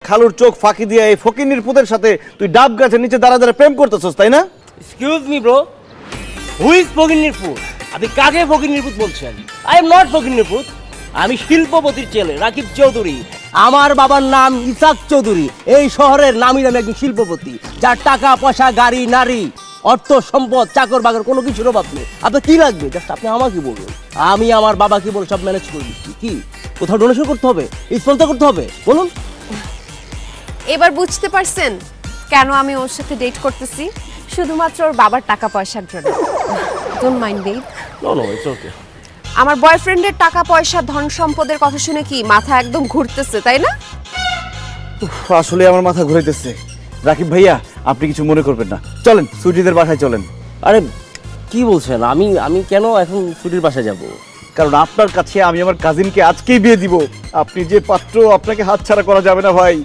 খালুর চোখ ফাঁকি দিয়ে এই ফকিন্নির পুতের সাথে তুই ডাব গাছের নিচে দাঁড়া দাঁড়া প্রেম করতেছস, তাই না? Excuse me bro, who is ফকিন্নির পুত? আপনি কাকে ফকিন্নির পুত বলছেন? আই এম নট ফকিন্নির পুত, আমি শিল্পপতির ছেলে রাকিব চৌধুরী। আমার বাবার নাম ইসাক চৌধুরী। এই শহরের নামই নামে একজন শিল্পপতি, যার টাকা পয়সা, গাড়ি, নারী, অর্থ সম্পদ, চাকর বাকর কোনো কিছুর অভাব নেই। আপনার কি লাগবে জাস্ট আপনি আমাকে বলুন, আমি আমার বাবাকে বলে সব ম্যানেজ করে দিচ্ছি। কি কোথাও ডোনেশন করতে হবে, স্পন্সর করতে হবে, বলুন। এবার বুঝতে পারছেন কেন আমি ওর সাথে ডেট করতেছি? শুধুমাত্র ওর বাবার টাকা পয়সার জন্য। Don't mind babe. No no, it's okay. আমার বয়ফ্রেন্ডের টাকা পয়সা, ধন সম্পদের কথা শুনে কি মাথা একদম ঘুরতেছে, তাই না? আসলে আমার মাথা ঘুরাইতেছে। রাকিব ভাইয়া, আপনি কিছু মনে করবেন না, চলেন সুইটিদের বাসায় চলেন। আরে কি বলছেন? আমি কেন এখন ছুটির বাসায় যাব? কারণ আপনার কাছে আমি আমার কাজিনকে আজকেই বিয়ে দিব। আপনি যে পাত্র, আপনাকে হাতছাড়া করা যাবে না ভাই।